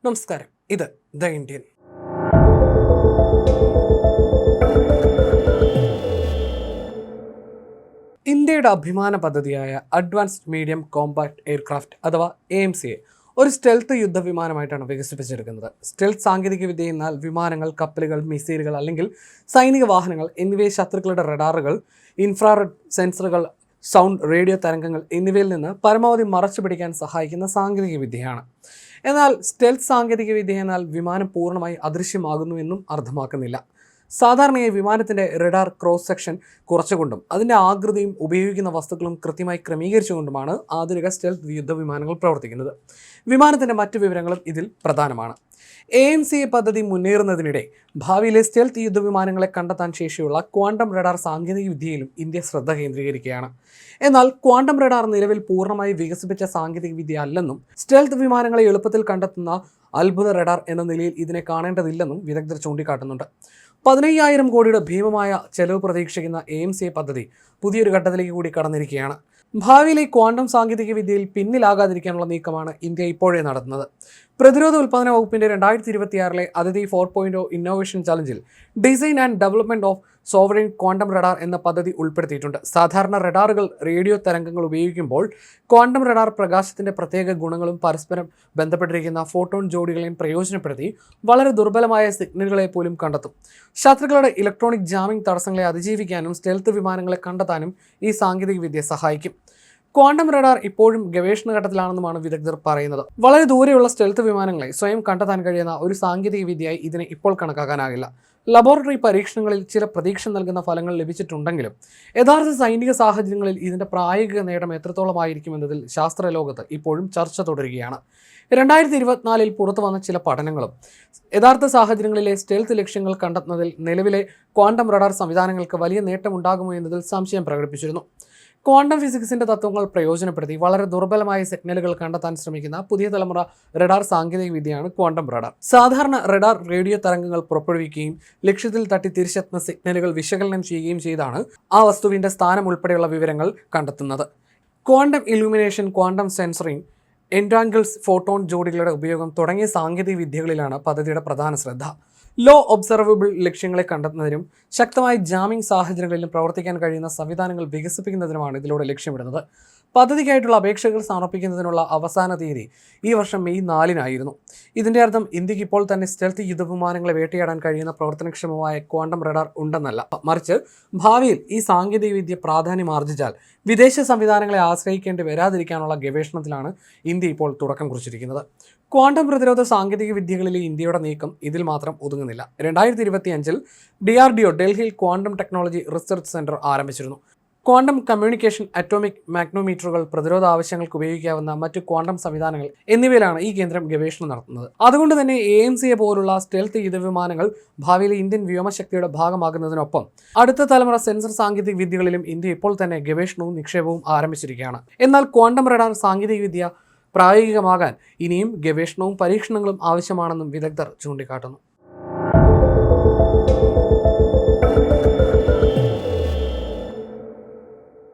നമസ്കാരം, ഇത് the Indian. ഇന്ത്യയുടെ അഭിമാന പദ്ധതിയായ അഡ്വാൻസ്ഡ് മീഡിയം കോമ്പാക്ട് എയർക്രാഫ്റ്റ് അഥവാ AMCA ഒരു സ്റ്റെൽത്ത് യുദ്ധവിമാനമായിട്ടാണ് വികസിപ്പിച്ചെടുക്കുന്നത്. സ്റ്റെൽത്ത് സാങ്കേതികവിദ്യ എന്നാൽ വിമാനങ്ങൾ, കപ്പലുകൾ, മിസൈലുകൾ അല്ലെങ്കിൽ സൈനിക വാഹനങ്ങൾ എന്നിവയെ ശത്രുക്കളുടെ റഡാറുകൾ, ഇൻഫ്രാറെഡ് സെൻസറുകൾ, സൗണ്ട്, റേഡിയോ തരംഗങ്ങൾ എന്നിവയിൽ നിന്ന് പരമാവധി മറച്ചു പിടിക്കാൻ സഹായിക്കുന്ന സാങ്കേതികവിദ്യയാണ്. എന്നാൽ സ്റ്റെൽത്ത് സാങ്കേതികവിദ്യ എന്നാൽ വിമാനം പൂർണ്ണമായി അദൃശ്യമാകുന്നു എന്നും അർത്ഥമാക്കുന്നില്ല. സാധാരണയായി വിമാനത്തിൻ്റെ റഡാർ ക്രോസ് സെക്ഷൻ കുറച്ചുകൊണ്ടും അതിൻ്റെ ആകൃതിയും ഉപയോഗിക്കുന്ന വസ്തുക്കളും കൃത്യമായി ക്രമീകരിച്ചുകൊണ്ടുമാണ് ആധുനിക സ്റ്റെൽത്ത് യുദ്ധവിമാനങ്ങൾ പ്രവർത്തിക്കുന്നത്. വിമാനത്തിൻ്റെ മറ്റു വിവരങ്ങളും ഇതിൽ പ്രധാനമാണ്. AMCA പദ്ധതി മുന്നേറുന്നതിനിടെ ഭാവിയിലെ സ്റ്റെൽത്ത് യുദ്ധവിമാനങ്ങളെ കണ്ടെത്താൻ ശേഷിയുള്ള ക്വാണ്ടം റഡാർ സാങ്കേതികവിദ്യയിലും ഇന്ത്യ ശ്രദ്ധ കേന്ദ്രീകരിക്കുകയാണ്. എന്നാൽ ക്വാണ്ടം റഡാർ നിലവിൽ പൂർണ്ണമായി വികസിപ്പിച്ച സാങ്കേതികവിദ്യ അല്ലെന്നും സ്റ്റെൽത്ത് വിമാനങ്ങളെ എളുപ്പത്തിൽ കണ്ടെത്തുന്ന അത്ഭുത റഡാർ എന്ന നിലയിൽ ഇതിനെ കാണേണ്ടതില്ലെന്നും വിദഗ്ധർ ചൂണ്ടിക്കാട്ടുന്നുണ്ട്. 15,000 കോടിയുടെ ഭീമമായ ചെലവ് പ്രതീക്ഷിക്കുന്ന AMCA പദ്ധതി പുതിയൊരു ഘട്ടത്തിലേക്ക് കൂടി കടന്നിരിക്കുകയാണ്. ഭാവിയിലെ ക്വാണ്ടം സാങ്കേതികവിദ്യയിൽ പിന്നിലാകാതിരിക്കാനുള്ള നീക്കമാണ് ഇന്ത്യ ഇപ്പോഴേ നടത്തുന്നത്. പ്രതിരോധ ഉൽപ്പാദന വകുപ്പിന്റെ 2026 അതിഥി 4.0 ഇന്നോവേഷൻ ചലഞ്ചിൽ design and development of sovereign quantum radar എന്ന പദ്ധതി ഉൾപ്പെടുത്തിയിട്ടുണ്ട്. സാധാരണ റഡാറുകൾ റേഡിയോ തരംഗങ്ങൾ ഉപയോഗിക്കുമ്പോൾ ക്വാണ്ടം റഡാർ പ്രകാശത്തിന്റെ പ്രത്യേക ഗുണങ്ങളും പരസ്പരം ബന്ധപ്പെട്ടിരിക്കുന്ന ഫോട്ടോൺ ജോഡികളെയും പ്രയോജനപ്പെടുത്തി വളരെ ദുർബലമായ സിഗ്നലുകളെ പോലും കണ്ടെത്തും. ശത്രുക്കളുടെ ഇലക്ട്രോണിക് ജാമിംഗ് തടസ്സങ്ങളെ അതിജീവിക്കാനും സ്റ്റെൽത്ത് വിമാനങ്ങളെ കണ്ടെത്താനും ഈ സാങ്കേതികവിദ്യ സഹായിക്കും. ക്വാണ്ടം റഡാർ ഇപ്പോഴും ഗവേഷണ ഘട്ടത്തിലാണെന്നുമാണ് വിദഗ്ധർ പറയുന്നത്. വളരെ ദൂരെയുള്ള സ്റ്റെൽത്ത് വിമാനങ്ങളെ സ്വയം കണ്ടെത്താൻ കഴിയുന്ന ഒരു സാങ്കേതികവിദ്യയായി ഇതിനെ ഇപ്പോൾ കണക്കാക്കാനാകില്ല. ലബോറട്ടറി പരീക്ഷണങ്ങളിൽ ചില പ്രതീക്ഷ നൽകുന്ന ഫലങ്ങൾ ലഭിച്ചിട്ടുണ്ടെങ്കിലും യഥാർത്ഥ സൈനിക സാഹചര്യങ്ങളിൽ ഇതിൻ്റെ പ്രായോഗിക നേട്ടം എത്രത്തോളമായിരിക്കുമെന്നതിൽ ശാസ്ത്രലോകത്ത് ഇപ്പോഴും ചർച്ച തുടരുകയാണ്. 2024 പുറത്തു വന്ന ചില പഠനങ്ങളും യഥാർത്ഥ സാഹചര്യങ്ങളിലെ സ്റ്റെൽത്ത് ലക്ഷ്യങ്ങൾ കണ്ടെത്തുന്നതിൽ നിലവിലെ ക്വാണ്ടം റഡാർ സംവിധാനങ്ങൾക്ക് വലിയ നേട്ടമുണ്ടാകുമോ എന്നതിൽ സംശയം പ്രകടിപ്പിച്ചിരുന്നു. ക്വാണ്ടം ഫിസിക്സിന്റെ തത്വങ്ങൾ പ്രയോജനപ്പെടുത്തി വളരെ ദുർബലമായ സിഗ്നലുകൾ കണ്ടെത്താൻ ശ്രമിക്കുന്ന പുതിയ തലമുറ റഡാർ സാങ്കേതികവിദ്യയാണ് ക്വാണ്ടം റഡാർ. സാധാരണ റഡാർ റേഡിയോ തരംഗങ്ങൾ പുറപ്പെടുവിക്കുകയും ലക്ഷ്യത്തിൽ തട്ടി തിരിച്ചെത്തുന്ന സിഗ്നലുകൾ വിശകലനം ചെയ്യുകയും ചെയ്താണ് ആ വസ്തുവിന്റെ സ്ഥാനം ഉൾപ്പെടെയുള്ള വിവരങ്ങൾ കണ്ടെത്തുന്നത്. Quantum illumination, quantum sensoring, entangles, photon ജോഡികളുടെ ഉപയോഗം തുടങ്ങിയ സാങ്കേതിക വിദ്യകളിലാണ് പദ്ധതിയുടെ പ്രധാന ശ്രദ്ധ. ലോ ഒബ്സർവബിൾ ലക്ഷ്യങ്ങളെ കണ്ടെത്തുന്നതിനും ശക്തമായ ജാമിംഗ് സാഹചര്യങ്ങളിലും പ്രവർത്തിക്കാൻ കഴിയുന്ന സംവിധാനങ്ങൾ വികസിപ്പിക്കുന്നതിനുമാണ് ഇതിലൂടെ ലക്ഷ്യമിടുന്നത്. പദ്ധതിക്കായിട്ടുള്ള അപേക്ഷകൾ സമർപ്പിക്കുന്നതിനുള്ള അവസാന തീയതി ഈ വർഷം മെയ് 4 ഇതിൻ്റെ അർത്ഥം ഇന്ത്യക്ക് ഇപ്പോൾ തന്നെ സ്റ്റെൽത്ത് യുദ്ധവിമാനങ്ങളെ വേട്ടയാടാൻ കഴിയുന്ന പ്രവർത്തനക്ഷമമായ ക്വാണ്ടം റഡാർ ഉണ്ടെന്നല്ല, മറിച്ച് ഭാവിയിൽ ഈ സാങ്കേതികവിദ്യ പ്രാധാന്യം ആർജിച്ചാൽ വിദേശ സംവിധാനങ്ങളെ ആശ്രയിക്കേണ്ടി വരാതിരിക്കാനുള്ള ഗവേഷണത്തിലാണ് ഇന്ത്യ ഇപ്പോൾ തുടക്കം കുറിച്ചിരിക്കുന്നത്. ക്വാണ്ടം പ്രതിരോധ സാങ്കേതിക വിദ്യകളിലെ ഇന്ത്യയുടെ നീക്കം ഇതിൽ മാത്രം ഒതുങ്ങുന്നില്ല. 2025 DRDO ഡൽഹിയിൽ ക്വാണ്ടം ടെക്നോളജി റിസർച്ച് സെന്റർ ആരംഭിച്ചിരുന്നു. ക്വാണ്ടം കമ്മ്യൂണിക്കേഷൻ, അറ്റോമിക് മാഗ്നോമീറ്ററുകൾ, പ്രതിരോധ ആവശ്യങ്ങൾക്ക് ഉപയോഗിക്കാവുന്ന മറ്റു ക്വാണ്ടം സംവിധാനങ്ങൾ എന്നിവയിലാണ് ഈ കേന്ദ്രം ഗവേഷണം നടത്തുന്നത്. അതുകൊണ്ട് തന്നെ AMCA പോലുള്ള സ്റ്റെൽത്ത് യുദ്ധവിമാനങ്ങൾ ഭാവിയിലെ ഇന്ത്യൻ വ്യോമശക്തിയുടെ ഭാഗമാകുന്നതിനൊപ്പം അടുത്ത തലമുറ സെൻസർ സാങ്കേതിക വിദ്യകളിലും ഇന്ത്യ ഇപ്പോൾ തന്നെ ഗവേഷണവും നിക്ഷേപവും ആരംഭിച്ചിരിക്കുകയാണ്. എന്നാൽ ക്വാണ്ടം റഡാർ സാങ്കേതികവിദ്യ പ്രായോഗികമാകാൻ ഇനിയും ഗവേഷണവും പരീക്ഷണങ്ങളും ആവശ്യമാണെന്നും വിദഗ്ധർ ചൂണ്ടിക്കാട്ടുന്നു.